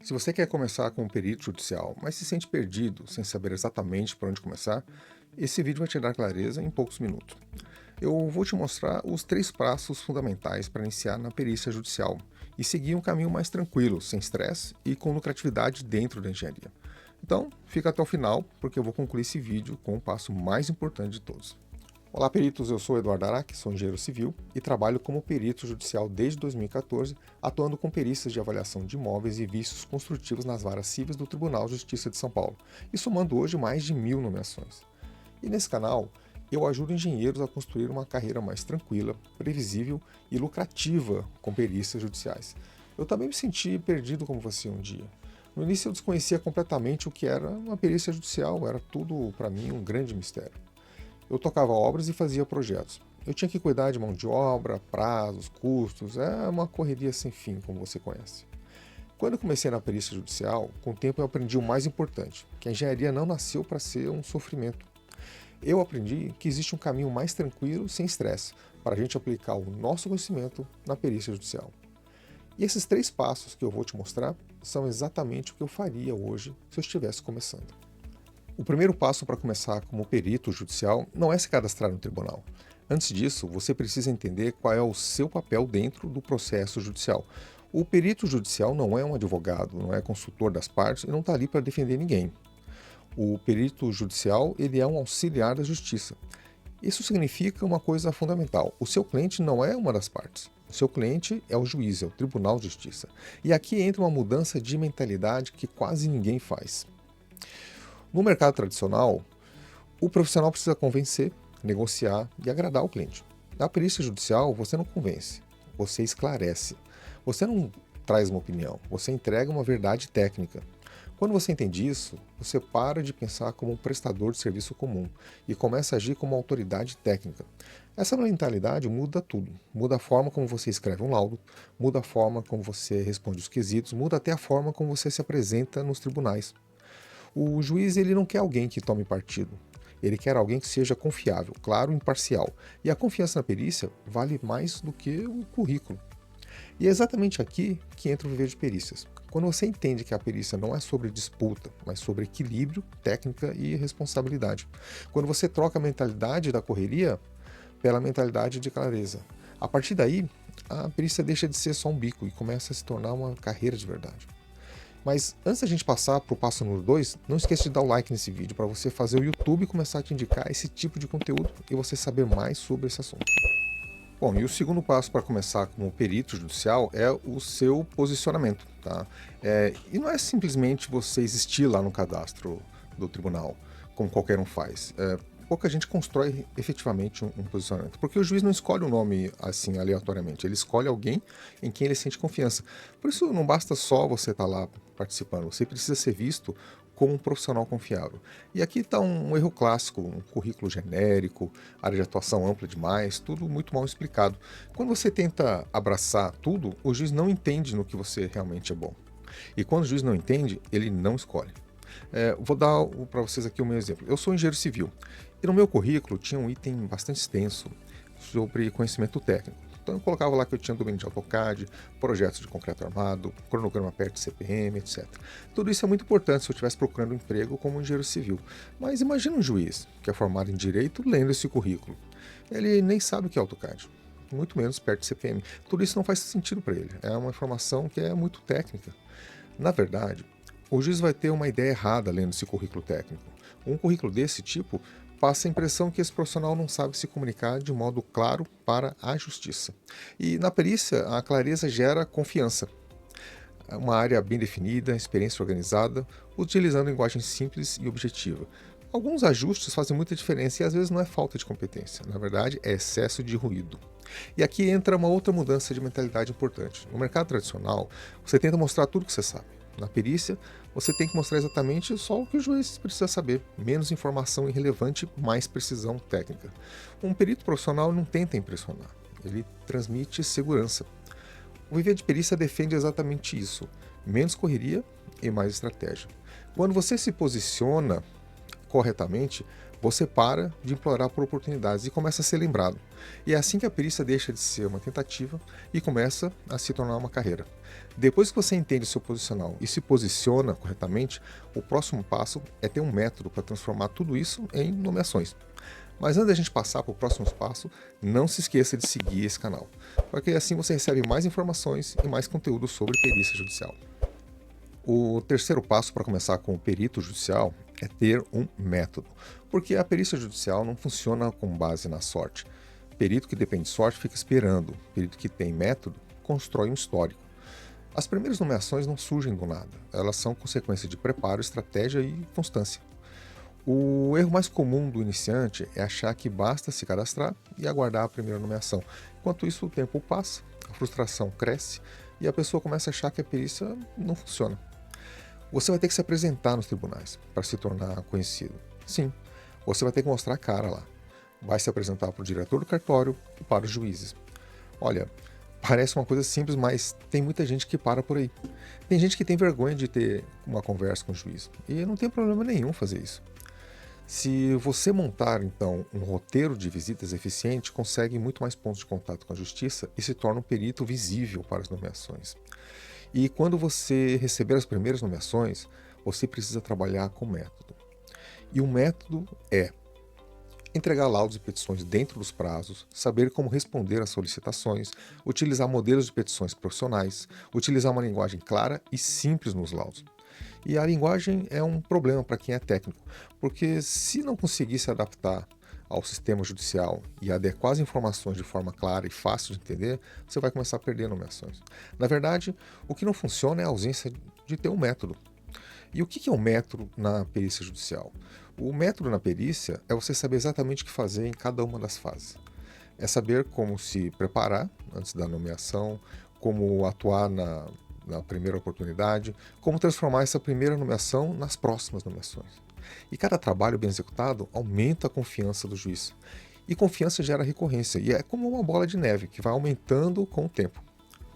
Se você quer começar como perito judicial, mas se sente perdido, sem saber exatamente por onde começar, esse vídeo vai te dar clareza em poucos minutos. Eu vou te mostrar os 3 passos fundamentais para iniciar na perícia judicial e seguir um caminho mais tranquilo, sem estresse e com lucratividade dentro da engenharia. Então, fica até o final, porque eu vou concluir esse vídeo com o passo mais importante de todos. Olá, peritos, eu sou Eduardo Araque, sou engenheiro civil e trabalho como perito judicial desde 2014, atuando com perícias de avaliação de imóveis e vícios construtivos nas varas cíveis do Tribunal de Justiça de São Paulo, e somando hoje mais de 1000 nomeações. E nesse canal, eu ajudo engenheiros a construir uma carreira mais tranquila, previsível e lucrativa com perícias judiciais. Eu também me senti perdido como você um dia. No início eu desconhecia completamente o que era uma perícia judicial, era tudo para mim um grande mistério. Eu tocava obras e fazia projetos. Eu tinha que cuidar de mão de obra, prazos, custos, é uma correria sem fim, como você conhece. Quando eu comecei na perícia judicial, com o tempo eu aprendi o mais importante, que a engenharia não nasceu para ser um sofrimento. Eu aprendi que existe um caminho mais tranquilo, sem estresse, para a gente aplicar o nosso conhecimento na perícia judicial. E esses 3 passos que eu vou te mostrar são exatamente o que eu faria hoje se eu estivesse começando. O primeiro passo para começar como perito judicial não é se cadastrar no tribunal. Antes disso, você precisa entender qual é o seu papel dentro do processo judicial. O perito judicial não é um advogado, não é consultor das partes e não está ali para defender ninguém. O perito judicial ele é um auxiliar da justiça. Isso significa uma coisa fundamental. O seu cliente não é uma das partes. O seu cliente é o juiz, é o Tribunal de Justiça. E aqui entra uma mudança de mentalidade que quase ninguém faz. No mercado tradicional, o profissional precisa convencer, negociar e agradar o cliente. Na perícia judicial, você não convence, você esclarece. Você não traz uma opinião, você entrega uma verdade técnica. Quando você entende isso, você para de pensar como um prestador de serviço comum e começa a agir como uma autoridade técnica. Essa mentalidade muda tudo. Muda a forma como você escreve um laudo, muda a forma como você responde os quesitos, muda até a forma como você se apresenta nos tribunais. O juiz ele não quer alguém que tome partido. Ele quer alguém que seja confiável, claro e imparcial. E a confiança na perícia vale mais do que o currículo. E é exatamente aqui que entra o viver de perícias. Quando você entende que a perícia não é sobre disputa, mas sobre equilíbrio, técnica e responsabilidade. Quando você troca a mentalidade da correria pela mentalidade de clareza. A partir daí, a perícia deixa de ser só um bico e começa a se tornar uma carreira de verdade. Mas antes da gente passar para o passo número 2, não esqueça de dar o like nesse vídeo para você fazer o YouTube começar a te indicar esse tipo de conteúdo e você saber mais sobre esse assunto. Bom, e o segundo passo para começar como perito judicial é o seu posicionamento, tá? E não é simplesmente você existir lá no cadastro do tribunal, como qualquer um faz. Pouca gente constrói efetivamente um posicionamento, porque o juiz não escolhe um nome assim aleatoriamente, ele escolhe alguém em quem ele sente confiança. Por isso não basta só você estar lá participando, você precisa ser visto como um profissional confiável. E aqui está um erro clássico, um currículo genérico, área de atuação ampla demais, tudo muito mal explicado. Quando você tenta abraçar tudo, o juiz não entende no que você realmente é bom. E quando o juiz não entende, ele não escolhe. Vou dar para vocês aqui o meu exemplo. Eu sou engenheiro civil e no meu currículo tinha um item bastante extenso sobre conhecimento técnico. Então eu colocava lá que eu tinha domínio de AutoCAD, projetos de concreto armado, cronograma perto de CPM, etc. Tudo isso é muito importante se eu estivesse procurando um emprego como engenheiro civil. Mas imagina um juiz que é formado em Direito lendo esse currículo. Ele nem sabe o que é AutoCAD, muito menos perto de CPM. Tudo isso não faz sentido para ele. É uma informação que é muito técnica. Na verdade, o juiz vai ter uma ideia errada lendo esse currículo técnico. Um currículo desse tipo passa a impressão que esse profissional não sabe se comunicar de modo claro para a justiça. E na perícia, a clareza gera confiança. Uma área bem definida, experiência organizada, utilizando linguagem simples e objetiva. Alguns ajustes fazem muita diferença e às vezes não é falta de competência, na verdade é excesso de ruído. E aqui entra uma outra mudança de mentalidade importante. No mercado tradicional, você tenta mostrar tudo que você sabe. Na perícia, você tem que mostrar exatamente só o que o juiz precisa saber, menos informação irrelevante, mais precisão técnica. Um perito profissional não tenta impressionar, ele transmite segurança. O viver de perícia defende exatamente isso, menos correria e mais estratégia. Quando você se posiciona corretamente, você para de implorar por oportunidades e começa a ser lembrado. E é assim que a perícia deixa de ser uma tentativa e começa a se tornar uma carreira. Depois que você entende o seu posicional e se posiciona corretamente, o próximo passo é ter um método para transformar tudo isso em nomeações. Mas antes da gente passar para o próximo passo, não se esqueça de seguir esse canal, porque assim você recebe mais informações e mais conteúdo sobre perícia judicial. O terceiro passo para começar com o perito judicial é ter um método, porque a perícia judicial não funciona com base na sorte. Perito que depende de sorte fica esperando, perito que tem método constrói um histórico. As primeiras nomeações não surgem do nada, elas são consequência de preparo, estratégia e constância. O erro mais comum do iniciante é achar que basta se cadastrar e aguardar a primeira nomeação. Enquanto isso, o tempo passa, a frustração cresce e a pessoa começa a achar que a perícia não funciona. Você vai ter que se apresentar nos tribunais para se tornar conhecido. Sim, você vai ter que mostrar a cara lá. Vai se apresentar para o diretor do cartório e para os juízes. Olha, parece uma coisa simples, mas tem muita gente que para por aí. Tem gente que tem vergonha de ter uma conversa com o juiz. E não tem problema nenhum fazer isso. Se você montar, então, um roteiro de visitas eficiente, consegue muito mais pontos de contato com a justiça e se torna um perito visível para as nomeações. E quando você receber as primeiras nomeações, você precisa trabalhar com método. E o método é entregar laudos e petições dentro dos prazos, saber como responder às solicitações, utilizar modelos de petições profissionais, utilizar uma linguagem clara e simples nos laudos. E a linguagem é um problema para quem é técnico, porque se não conseguir se adaptar ao sistema judicial e adequar as informações de forma clara e fácil de entender, você vai começar a perder nomeações. Na verdade, o que não funciona é a ausência de ter um método. E o que é um método na perícia judicial? O método na perícia é você saber exatamente o que fazer em cada uma das fases. É saber como se preparar antes da nomeação, como atuar na primeira oportunidade, como transformar essa primeira nomeação nas próximas nomeações. E cada trabalho bem executado aumenta a confiança do juiz. E confiança gera recorrência, e é como uma bola de neve que vai aumentando com o tempo.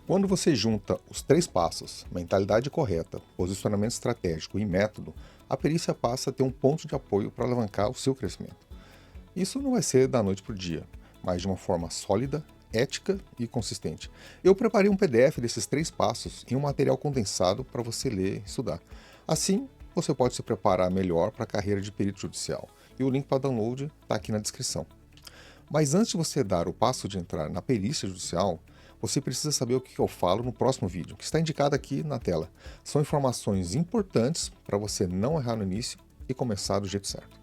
Quando você junta os três passos, mentalidade correta, posicionamento estratégico e método, a perícia passa a ter um ponto de apoio para alavancar o seu crescimento. Isso não vai ser da noite para o dia, mas de uma forma sólida, ética e consistente. Eu preparei um PDF desses três passos em um material condensado para você ler e estudar. Assim, você pode se preparar melhor para a carreira de perito judicial. E o link para download está aqui na descrição. Mas antes de você dar o passo de entrar na perícia judicial, você precisa saber o que eu falo no próximo vídeo, que está indicado aqui na tela. São informações importantes para você não errar no início e começar do jeito certo.